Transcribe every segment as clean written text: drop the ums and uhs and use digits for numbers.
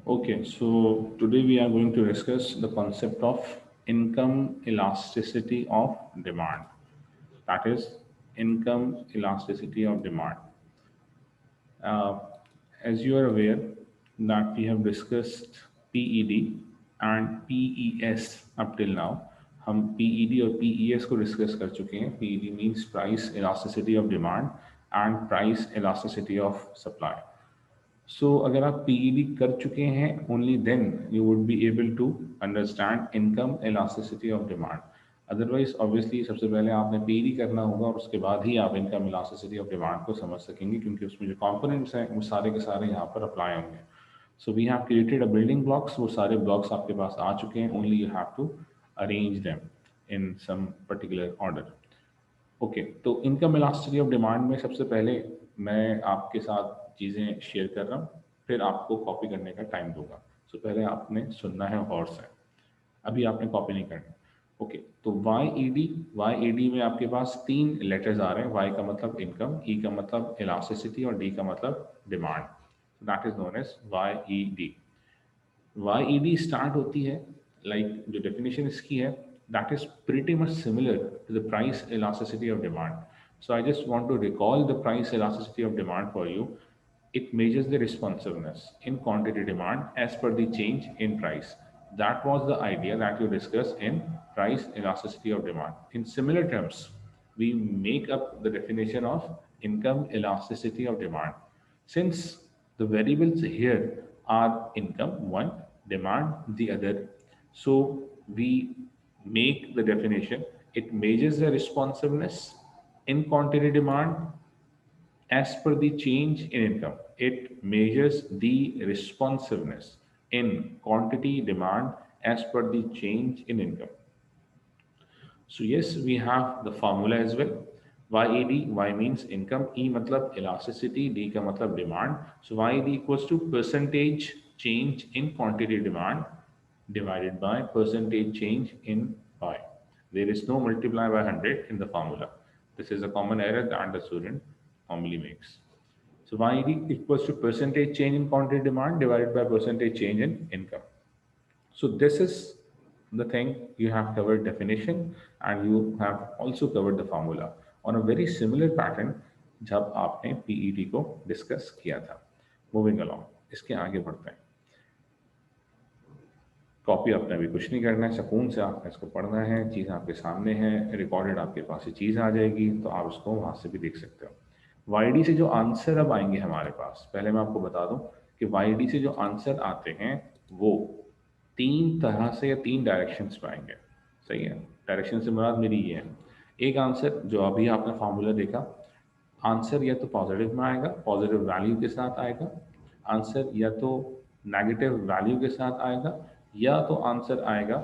Okay, so today we are going to discuss the concept of income elasticity of demand. That is, income elasticity of demand. Uh, as you are aware that we have discussed PED and PES up till now. हम PED और PES को discuss कर चुके हैं. PED means price elasticity of demand and price elasticity of supply. सो अगर आप PED कर चुके हैं only then you would be able to understand income elasticity of demand. Otherwise obviously सबसे पहले आपने पीईडी करना होगा और उसके बाद ही आप इनकम इलास्टिसिटी ऑफ डिमांड को समझ सकेंगे, क्योंकि उसमें जो कंपोनेंट्स हैं वो सारे के सारे यहाँ पर अप्लाई होंगे. So we have created a building blocks. वो सारे ब्लॉक्स आपके पास आ चुके हैं. Only you have to arrange them in some particular order. Okay, तो इनकम इलास्टिसिटी ऑफ डिमांड में सबसे पहले मैं आपके साथ चीज़ें शेयर कर रहा हूँ, फिर आपको कॉपी करने का टाइम दूंगा. सो पहले आपने सुनना है हॉर्स है, अभी आपने कॉपी नहीं करना. ओके, तो वाई ई डी में आपके पास तीन लेटर्स आ रहे हैं. वाई का मतलब इनकम, ई का मतलब इलास्टिसिटी और डी का मतलब demand. That is known as Y E D. YED start होती है जो डेफिनेशन इसकी है, that is pretty much similar to the price elasticity of demand. So I just want to recall the price elasticity of demand for you. It measures the responsiveness in quantity demand as per the change in price. That was the idea that you discussed in price elasticity of demand. In similar terms, we make up the definition of income elasticity of demand. Since the variables here are income, one, demand, the other. So we make the definition. It measures the responsiveness in quantity demand as per the change in income. It measures the responsiveness in quantity demand as per the change in income. So yes, we have the formula as well. YED, Y means income, E matlab elasticity, D का मतलब demand. So YED equals to percentage change in quantity demand divided by percentage change in Y. There is no multiply by 100 in the formula. This is a common error that the student normally makes. So YED equals to percentage change in quantity demand divided by percentage change in income. So this is the thing. You have covered definition and you have also covered the formula on a very similar pattern जब आपने PET को discuss किया था. Moving along, इसके आगे बढ़ते हैं. Copy आपने अभी कुछ नहीं करना है, सुकून से आपने इसको पढ़ना है. चीज़ आपके सामने है, रिकॉर्डेड आपके पास ये चीज़ आ जाएगी, तो आप इसको वहाँ से भी देख सकते हो. वाईडी से जो आंसर अब आएंगे हमारे पास, पहले मैं आपको बता दूं कि वाईडी से जो आंसर आते हैं वो तीन तरह से या तीन डायरेक्शंस में आएंगे. सही है, डायरेक्शन से मुराद मेरी ये है. एक आंसर जो अभी आपने फॉर्मूला देखा, आंसर या तो पॉजिटिव में आएगा, पॉजिटिव वैल्यू के साथ आएगा. आंसर या तो नेगेटिव वैल्यू के साथ आएगा, या तो आंसर आएगा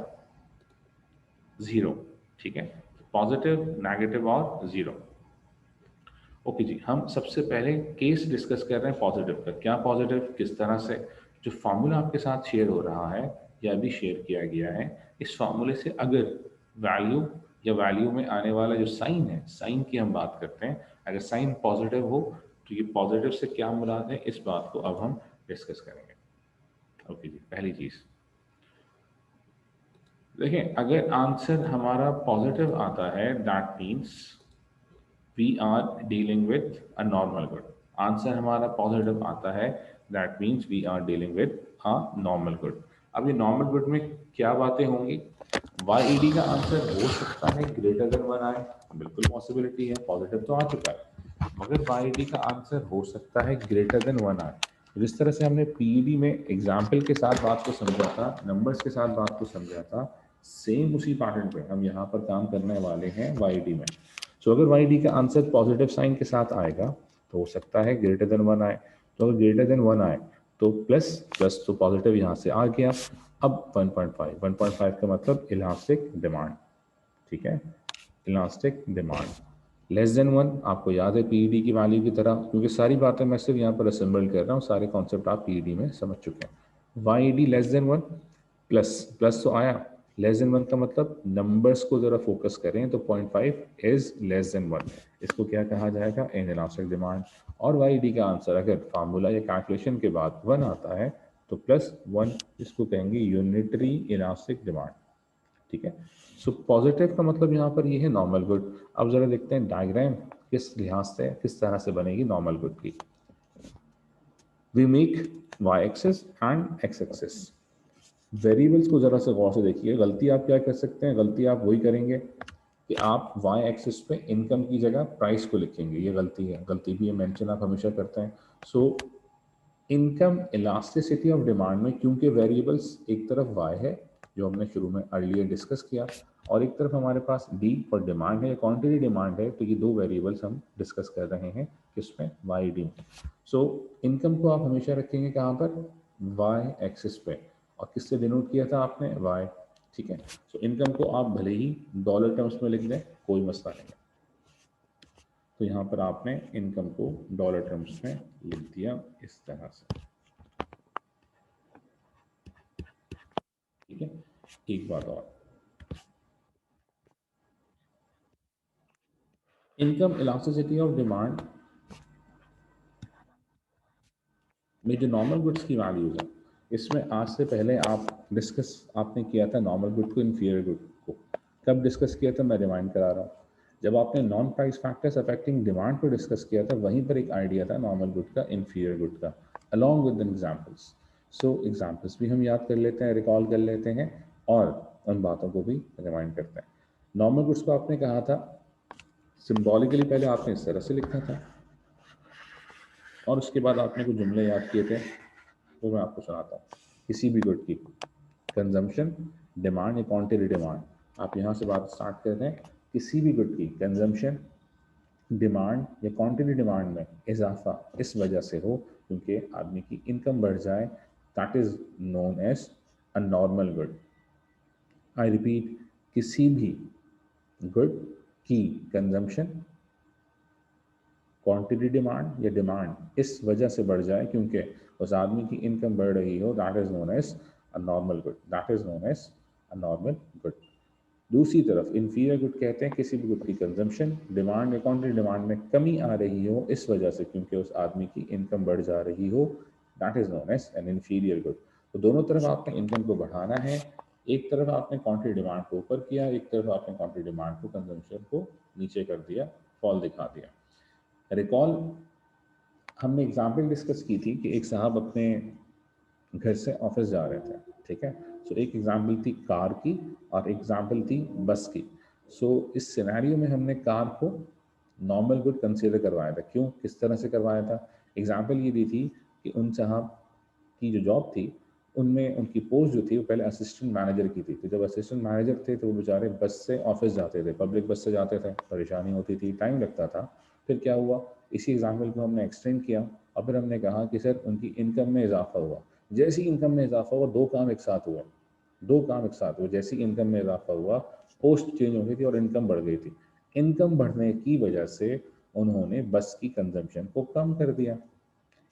जीरो. ठीक है, पॉजिटिव, नेगेटिव और जीरो. ओके जी, हम सबसे पहले केस डिस्कस कर रहे हैं पॉजिटिव का. क्या पॉजिटिव, किस तरह से? जो फार्मूला आपके साथ शेयर हो रहा है या अभी शेयर किया गया है, इस फार्मूले से अगर वैल्यू या वैल्यू में आने वाला जो साइन है, साइन की हम बात करते हैं, अगर साइन पॉजिटिव हो तो ये पॉजिटिव से क्या मुराद है, इस बात को अब हम डिस्कस करेंगे. ओके जी, पहली चीज़ देखें, अगर आंसर हमारा पॉजिटिव आता है that means we are dealing with a normal good. Answer हमारा पॉजिटिव आता है that means we are dealing with a normal good. अब ये नॉर्मल गुड में क्या बातें होंगी? YED का आंसर हो सकता है ग्रेटर देन 1 आए, बिल्कुल पॉसिबिलिटी है, पॉजिटिव तो आ चुका है, मगर YED का आंसर हो सकता है ग्रेटर देन 1 आए. जिस तरह से हमने PED में एग्जाम्पल के साथ बात को समझा था, नंबर्स के साथ बात को समझा था, सेम उसी पैटर्न पे हम यहाँ पर काम करने वाले हैं YED में. सो अगर YED का आंसर पॉजिटिव साइन के साथ आएगा तो हो सकता है ग्रेटर देन 1 आए. तो अगर ग्रेटर देन 1 आए तो प्लस प्लस तो पॉजिटिव यहाँ से आ गया. अब 1.5 का मतलब इलास्टिक डिमांड. ठीक है, इलास्टिक डिमांड. लेस देन 1 आपको याद है PED की वैल्यू की तरह, क्योंकि सारी बातें मैं सिर्फ यहाँ पर असेंबल कर रहा हूँ, सारे कॉन्सेप्ट आप PED में समझ चुके हैं. YED less than 1, plus plus तो आया. लेस देन 1 का मतलब नंबर्स को जरा फोकस करें तो 0.5 इज लेस देन 1. इसको क्या कहा जाएगा? In elastic demand. और YED का आंसर अगर फार्मूला या कैलकुलेशन के बाद 1 आता है तो +1 इसको कहेंगे यूनिटरी इलास्टिक डिमांड, ठीक है। सो पॉजिटिव का मतलब यहाँ पर ये है नॉर्मल गुड। अब जरा देखते हैं डायग्राम किस लिहाज से, किस तरह से बनेगी नॉर्मल गुड की। We make Y axis and X axis. Variables को जरा से गौर से देखिए। गलती आप क्या कर सकते हैं, गलती आप वही करेंगे कि आप वाई एक्सिस पे इनकम की जगह प्राइस को लिखेंगे, ये गलती है, गलती भी ये मेंशन आप हमेशा करते हैं। So income elasticity of demand में क्योंकि वेरिएबल्स एक तरफ वाई है जो हमने शुरू में अर्लियर डिस्कस किया, और एक तरफ हमारे पास डी और डिमांड है, क्वांटिटी डिमांड है, तो ये दो वेरिएबल्स हम डिस्कस कर रहे हैं किसमें, वाई डी। सो इनकम को आप हमेशा रखेंगे कहाँ पर, वाई एक्सिस पे, और किससे डिनोट किया था आपने, वाई, ठीक है। सो इनकम को आप भले ही डॉलर टर्म्स में लिख दें, कोई मसला नहीं है। तो यहाँ पर आपने इनकम को डॉलर टर्म्स में लिख दिया इस तरह से, ठीक है। एक बात और, इनकम इलास्टिसिटी ऑफ डिमांड में जो नॉर्मल गुड्स की वैल्यूज है, इसमें आज से पहले आप डिस्कस आपने किया था नॉर्मल गुड को इन्फीरियर गुड को। कब डिस्कस किया था, मैं रिमाइंड करा रहा हूँ, जब आपने non price factors affecting demand को डिस्कस किया था, वहीं पर एक आइडिया था नॉर्मल गुड का, इन्फीरियर गुड का, along with examples. So examples भी हम याद कर लेते हैं, रिकॉल कर लेते हैं, और उन बातों को भी रिमाइंड करते हैं। नॉर्मल गुड्स को आपने कहा था सिम्बॉलिकली पहले आपने इस तरह से लिखा था, और उसके बाद आपने कुछ जुमले याद किए थे, वो मैं आपको सुनाता हूँ। किसी भी गुड की कंजम्पशन, डिमांड या क्वांटिटी डिमांड, आप यहाँ से बात स्टार्ट करते हैं। किसी भी गुड की कंजम्पशन, डिमांड या क्वांटिटी डिमांड में इजाफा इस वजह से हो क्योंकि आदमी की इनकम बढ़ जाए, that is known as a normal good. I repeat, किसी भी गुड की कंजम्पशन, क्वांटिटी डिमांड या डिमांड इस वजह से बढ़ जाए क्योंकि उस आदमी की इनकम बढ़ रही हो, that is known as a normal good, that is known as a normal good. दूसरी तरफ इन्फीरियर गुड कहते हैं किसी भी गुड की कंजम्पशन, डिमांड या क्वांटिटी डिमांड में कमी आ रही हो इस वजह से क्योंकि उस आदमी की इनकम बढ़ जा रही हो, that is known as an inferior good. तो दोनों तरफ आपने इनकम को बढ़ाना है, एक तरफ आपने क्वांटिटी डिमांड को ऊपर किया, एक तरफ आपने क्वांटिटी डिमांड को, कंजम्पशन को नीचे कर दिया, फॉल दिखा दिया। रिकॉल, हमने एग्जाम्पल डिस्कस की थी कि एक साहब अपने घर से ऑफिस जा रहे थे, ठीक है। सो एक एग्जाम्पल थी कार की और एग्जाम्पल थी बस की। सो इस सिनेरियो में हमने कार को नॉर्मल गुड कंसीडर करवाया था। क्यों, किस तरह से करवाया था, एग्जाम्पल ये दी थी कि उन साहब की जो जॉब थी उनमें उनकी पोस्ट जो थी वो पहले असिस्टेंट मैनेजर की थी। तो जब असिस्टेंट मैनेजर थे तो वो बेचारे बस से ऑफिस जाते थे, पब्लिक बस से जाते थे, परेशानी होती थी, टाइम लगता था। फिर क्या हुआ, इसी एग्जाम्पल को हमने एक्सटेंड किया और फिर हमने कहा कि सर उनकी इनकम में इजाफा हुआ। जैसी इनकम में इजाफा हुआ, दो काम एक साथ हुए, दो काम एक साथ हुए। जैसी इनकम में इजाफा हुआ, पोस्ट चेंज हो गई थी और इनकम बढ़ गई थी। इनकम बढ़ने की वजह से उन्होंने बस की कंजम्पशन को कम कर दिया।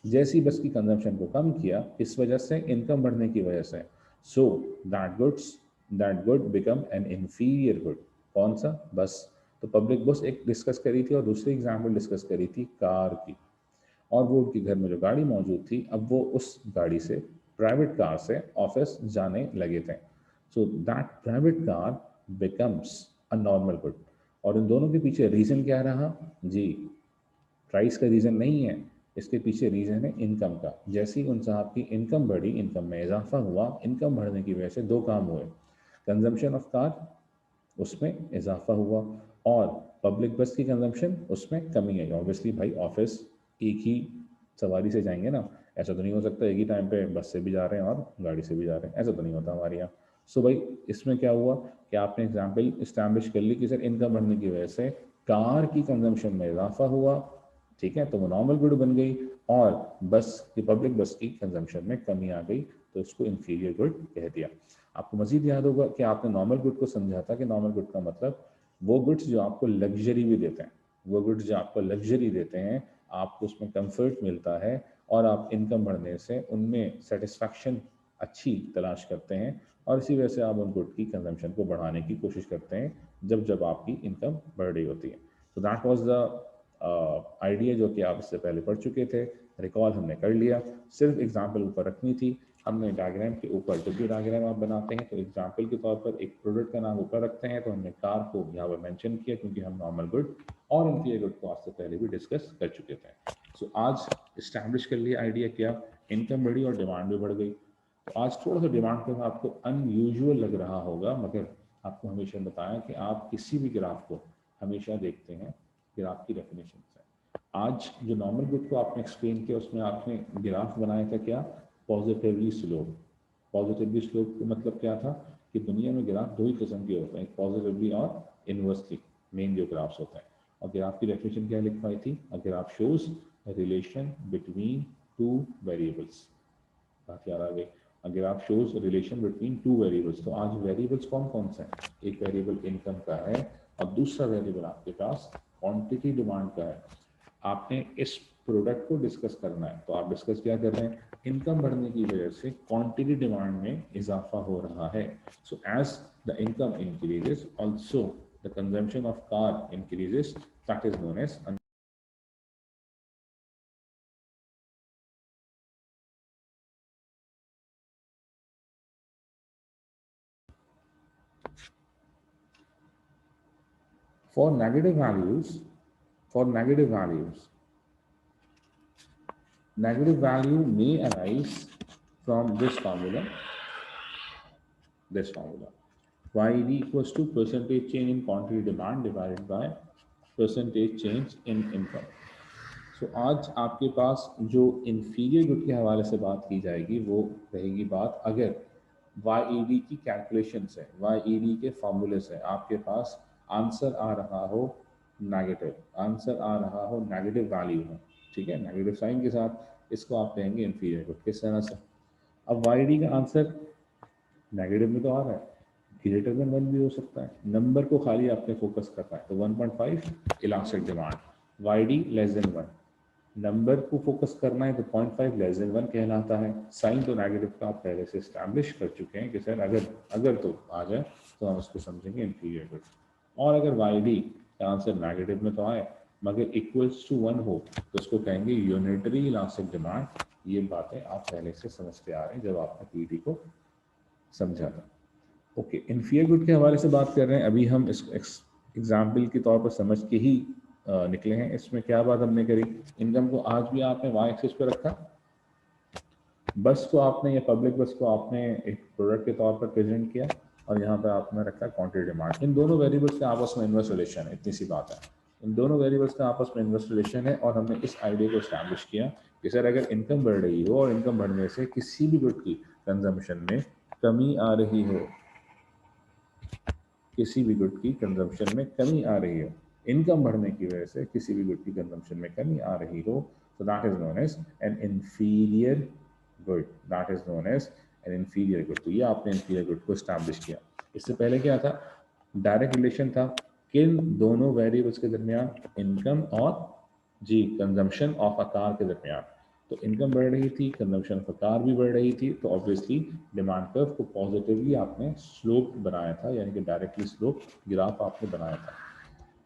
जैसी बस की कंजम्पशन को कम किया, इस वजह से इनकम बढ़ने की वजह से, so that good become an inferior good. कौन सा, बस। तो पब्लिक बस एक डिस्कस करी थी और दूसरी एग्जाम्पल डिस्कस करी थी कार की, और वो उनके घर में जो गाड़ी मौजूद थी, अब वो उस गाड़ी से, प्राइवेट कार से ऑफिस जाने लगे थे। So that private car becomes a normal good. और इन दोनों के पीछे रीजन क्या रहा जी, प्राइस का रीज़न नहीं है, इसके पीछे रीज़न है इनकम का। जैसे ही उन साहब की इनकम बढ़ी, इनकम में इजाफा हुआ, इनकम बढ़ने की वजह से दो काम हुए, कंजम्पशन ऑफ कार उसमें इजाफा हुआ और पब्लिक बस की कंजम्पशन उसमें कमी आई। ऑब्वियसली भाई ऑफिस एक ही सवारी से जाएंगे ना, ऐसा तो नहीं हो सकता एक ही टाइम पे बस से भी जा रहे हैं और गाड़ी से भी जा रहे हैं, ऐसा तो नहीं होता हमारे यहाँ। सो भाई इसमें क्या हुआ कि आपने एग्जाम्पल इस्टेब्लिश कर ली कि सर इनकम बढ़ने की वजह से कार की कंजम्पशन में इजाफा हुआ, ठीक है, तो वो नॉर्मल गुड बन गई, और बस की, पब्लिक बस की कंजम्पशन में कमी आ गई, तो इसको इंफीरियर गुड कह दिया। आपको मजीद याद होगा कि आपने नॉर्मल गुड को समझा था कि नॉर्मल गुड का मतलब वो गुड्स जो आपको लग्जरी भी देते हैं, वो गुड्स जो आपको लग्जरी देते हैं, आपको उसमें कंफर्ट मिलता है और आप इनकम बढ़ने से उनमें सेटिस्फैक्शन अच्छी तलाश करते हैं, और इसी वजह से आप उन गुड की कंजम्पशन को बढ़ाने की कोशिश करते हैं जब जब आपकी इनकम बढ़ रही होती है। तो दैट वाज द आइडिया जो कि आप इससे पहले पढ़ चुके थे। रिकॉल हमने कर लिया, सिर्फ एग्जाम्पल ऊपर रखनी थी। हमने डायग्राम के ऊपर जब भी डायग्राम आप बनाते हैं तो एग्जाम्पल के तौर पर एक प्रोडक्ट का नाम ऊपर रखते हैं, तो हमने कार को यहाँ पर मेंशन किया क्योंकि हम नॉर्मल गुड और इनफीरियर गुड को आज से पहले भी डिस्कस कर चुके थे। सो आज इस्टेब्लिश कर लिया आइडिया क्या, इनकम बढ़ी और डिमांड भी बढ़ गई। तो आज थोड़ा सा डिमांड का आपको अनयूजुअल लग रहा होगा, मगर आपको हमेशा बताया कि आप किसी भी ग्राफ को हमेशा देखते हैं ग्राफ की डेफिनेशन से। आज जो नॉर्मल गुड को आपने एक्सप्लेन किया उसमें आपने ग्राफ बनाया था क्या, पॉजिटिवली स्लोप। पॉजिटिवली स्लोप का मतलब क्या था कि दुनिया में ग्राफ दो ही किस्म के होते हैं, पॉजिटिवली और इनवर्सली, मेन जो ग्राफ्स होते हैं। और ग्राफ की डेफिनेशन क्या लिख पाई थी, a graph shows relation between two variables. बात याद आ गई, अगर आप shows relation between two variables. तो आज वेरिएबल्स कौन कौन से हैं, एक वेरिएबल इनकम का है और दूसरा वेरिएबल आपके पास क्वांटिटी डिमांड का है। आपने इस प्रोडक्ट को डिस्कस करना है, तो आप डिस्कस क्या कर रहे हैं, इनकम बढ़ने की वजह से क्वांटिटी डिमांड में इजाफा हो रहा है। So as the income increases also the consumption of car increases, that is known as for negative values. For negative value may arise from this formula, YED equals to percentage change in quantity demand divided by percentage change in income. So आज आपके पास जो inferior good के हवाले से बात की जाएगी वो रहेगी बात, अगर YED की कैलकुलेशन से, YED के फॉर्मूले से आपके पास आंसर आ रहा हो नेगेटिव, आंसर आ रहा हो नेगेटिव वैल्यू हो, ठीक है, नेगेटिव साइन के साथ, इसको आप कहेंगे इंफीरियर गुड। किस तरह से, अब YED का आंसर नेगेटिव में तो आ रहा है, ग्रेटर देन 1 भी हो सकता है, नंबर को खाली आपने फोकस करना है। तो 1.5 elastic demand, YD less than 1, number को फोकस करना है तो 0.5 लेस देन 1 कहलाता है। साइन तो नेगेटिव का आप पहले से स्टैब्लिश कर चुके हैं कि सर अगर अगर तो आ जाए तो हम उसको समझेंगे इंफीरियर गुड। और अगर YD का आंसर नेगेटिव में तो आए मगर इक्वल्स टू 1 हो तो उसको कहेंगे यूनिटरी इलास्टिक डिमांड। ये बातें आप पहले से समझते आ रहे हैं जब आपने पीटी को समझा था। ओके, इनफीरियर गुड के हवाले से बात कर रहे हैं, अभी हम इस एग्जाम्पल के तौर पर समझ के ही निकले हैं। इसमें क्या बात हमने करी, इनकम को आज भी आपने वाई एक्सिस पे रखा, बस को आपने, या पब्लिक बस को आपने एक प्रोडक्ट के तौर पर प्रेजेंट किया, और यहाँ पे आपने रखा क्वांटिटी डिमांड। इन दोनों वेरिएबल्स का आपस में इन्वर्स रिलेशन है, इतनी सी बात है, इन दोनों वेरिएबल्स का आपस में इन्वर्स रिलेशन है। और हमने इस आइडिया को स्टैब्लिश किया कि सर अगर इनकम बढ़ रही हो और इनकम बढ़ने से किसी भी गुड की कंजम्पशन में कमी आ रही हो, किसी भी गुड की कंजम्पशन में कमी आ रही हो, इनकम बढ़ने की वजह से किसी भी गुड की कंजम्पशन में कमी आ रही हो, तो that is known as an inferior good, that is known as an inferior good. तो ये आपने इंफीरियर गुड को स्टैब्लिश किया। इससे पहले क्या था, डायरेक्ट रिलेशन था किन दोनों वेरिएबल्स के दरमियान, इनकम और जी कंजम्पशन ऑफ अ कार के दरमियान। तो इनकम बढ़ रही थी, कंजम्पशन ऑफ अ कार भी बढ़ रही थी, तो ऑब्वियसली डिमांड कर्व को पॉजिटिवली आपने स्लोप बनाया था, यानी कि डायरेक्टली स्लोप ग्राफ आपने बनाया था।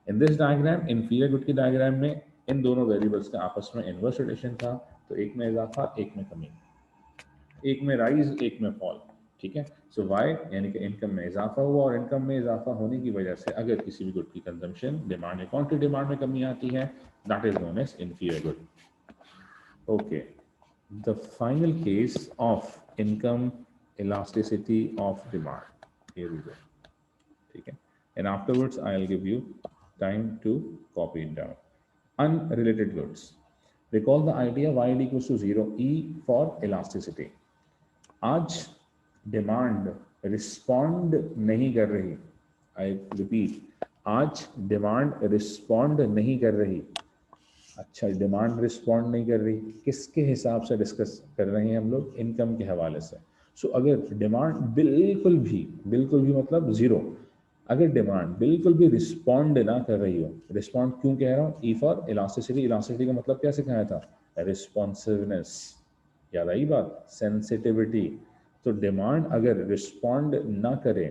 In this diagram, inferior good की डायग्राम में इन दोनों वेरिएबल्स का आपस में इनवर्स रिलेशन था, तो एक में इजाफा एक में कमी, एक में राइज एक में फॉल, ठीक है। सो वाई यानी कि इनकम में इजाफा हुआ, और इनकम में इजाफा होने की वजह से अगर किसी भी गुड की कंजम्पशन डिमांड या क्वांटिटी डिमांड में कमी आती है, that is known as inferior good. Okay, the final case of income elasticity of demand, here we go, ठीक है, and afterwards I'll give you time to copy it down. Unrelated goods, recall the idea y equals to 0, E for elasticity। आज demand respond नहीं कर रही, I repeat, आज demand respond नहीं कर रही। अच्छा, डिमांड रिस्पॉन्ड नहीं कर रही, किसके हिसाब से डिस्कस कर रहे हैं हम लोग, इनकम के हवाले से। सो अगर डिमांड बिल्कुल भी मतलब जीरो, अगर डिमांड बिल्कुल भी रिस्पॉन्ड ना कर रही हो, रिस्पॉन्ड क्यों कह रहा हूँ, ई फॉर इलास्टिसिटी। इलास्टिसिटी का मतलब क्या सिखाया था, रिस्पॉन्सिवनेस, याद आई बात, सेंसिटिविटी। तो डिमांड अगर रिस्पॉन्ड ना करे,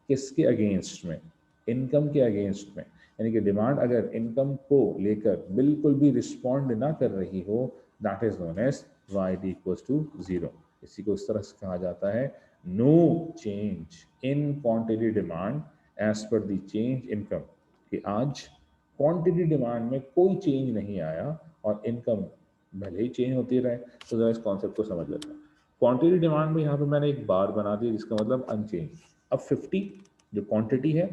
किसके अगेंस्ट में, इनकम के अगेंस्ट में, यानी कि डिमांड अगर इनकम को लेकर बिल्कुल भी रिस्पॉन्ड ना कर रही हो, that is known as Y D equals to 0। इसी को इस तरह से कहा जाता है no change in quantity demand as per the change income, कि आज क्वांटिटी डिमांड में कोई चेंज नहीं आया और इनकम भले ही चेंज होती रहे। तो जरा इस कॉन्सेप्ट को समझ लेते हैं। क्वांटिटी डिमांड में यहाँ पे मैंने एक बार बना दी जिसका मतलब अनचेंज। अब 50 जो क्वांटिटी है,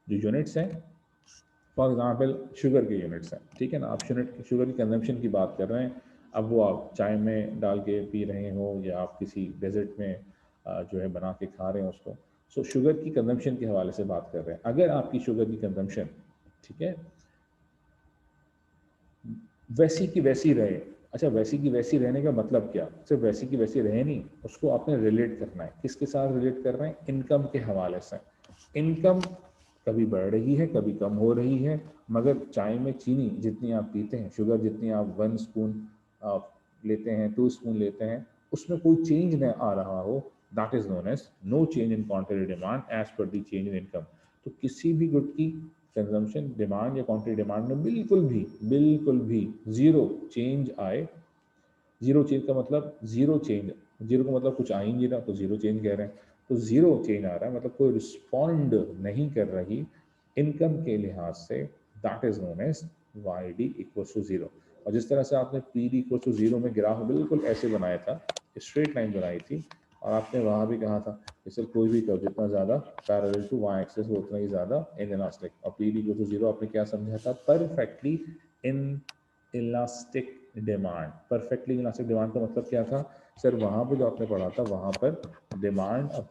जो यूनिट्स हैं, फॉर एग्जाम्पल शुगर के यूनिट्स हैं, ठीक है ना, आप शुगर की कंजम्पशन की बात कर रहे हैं। अब वो आप चाय में डाल के पी रहे हो या आप किसी डेजर्ट में जो है बना के खा रहे हैं उसको, सो शुगर की कंजम्पशन के हवाले से बात कर रहे हैं। अगर आपकी शुगर की कंजम्पशन, ठीक है, वैसी की वैसी रहे, अच्छा वैसी की वैसी रहने का मतलब क्या, सिर्फ वैसी की वैसी रहे नहीं, उसको आपने रिलेट करना है। किसके साथ रिलेट कर रहे हैं? इनकम के हवाले से। इनकम कभी बढ़ रही है, कभी कम हो रही है, मगर चाय में चीनी जितनी आप पीते हैं, शुगर जितनी आप 1 स्पून आप लेते हैं, 2 स्पून लेते हैं, उसमें कोई चेंज न आ रहा हो, that is known as no change in quantity demand as per the change in income. तो किसी भी गुड की कंजम्पशन डिमांड या क्वांटिटी डिमांड में बिल्कुल भी जीरो चेंज आए। जीरो चेंज का मतलब जीरो चेंज, जीरो का मतलब कुछ आ ही नहीं रहा, तो जीरो चेंज कह रहे हैं। तो जीरो चेंज आ रहा है मतलब कोई रिस्पॉन्ड नहीं कर रही इनकम के लिहाज से, that is known as Y D equal to 0। और जिस तरह से आपने पी डी इक्वल टू 0 में ग्राफ बिल्कुल ऐसे बनाया था, स्ट्रेट लाइन बनाई थी, और आपने वहाँ भी कहा था कि सर कोई भी कर्व जितना ज़्यादा पैरेलल टू वाई एक्सिस वो उतना ही ज़्यादा इन इलास्टिक, और पी डी इक्वल टू 0 आपने क्या समझा था? Perfectly in elastic demand. Perfectly elastic demand का मतलब क्या था सर? वहाँ पर जो आपने पढ़ा था वहाँ पर डिमांड और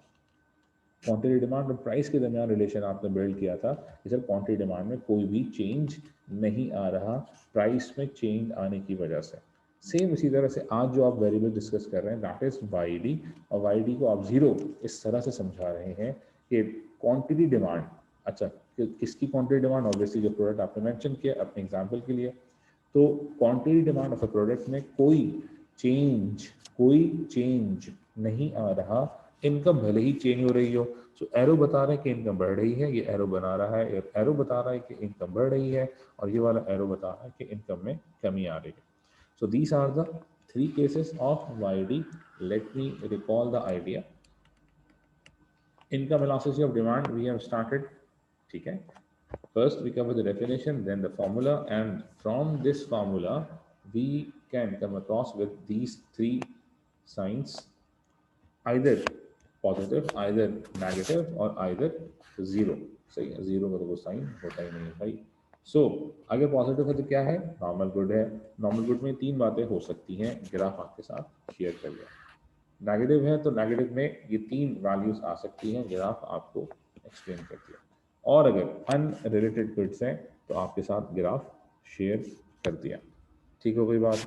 क्वांटिटी डिमांड और प्राइस के दरमियान रिलेशन आपने बिल्ड किया था कि सर क्वांटिटी डिमांड में कोई भी चेंज नहीं आ रहा प्राइस में चेंज आने की वजह से। सेम इसी तरह से आज जो आप वेरिएबल डिस्कस कर रहे हैं दैट इज वाई डी, और वाई डी को आप 0 इस तरह से समझा रहे हैं कि क्वांटिटी डिमांड, अच्छा किसकी क्वांटिटी डिमांड? ऑब्वियसली जो प्रोडक्ट आपने मेंशन किया अपने एग्जांपल के लिए, तो quantity demand of a product में कोई चेंज नहीं आ रहा, इनकम भले ही चेंज हो रही हो। सो एरो बता रहा है कि इनकम बढ़ रही है, ये एरो बना रहा है, एरो बता रहा है कि इनकम बढ़ रही है, और ये वाला एरो बता रहा है कि इनकम में कमी आ रही है। So these are the 3 cases of YD. Let me recall the idea. Income elasticity of demand we have started, ठीक है। First we cover the definition, then the formula, and from this formula we can come across with these 3 signs, either positive, either negative, or either 0। सही है, 0 का तो कोई sign होता ही नहीं है भाई। सो अगर पॉजिटिव है तो क्या है? नॉर्मल गुड है। नॉर्मल गुड में 3 बातें हो सकती हैं, ग्राफ आपके साथ शेयर कर लिया। नेगेटिव है तो नेगेटिव में ये 3 वैल्यूज आ सकती हैं, ग्राफ आपको एक्सप्लेन कर दिया। और अगर अनरिलेटेड गुड्स हैं तो आपके साथ ग्राफ शेयर कर दिया। ठीक हो गई बात?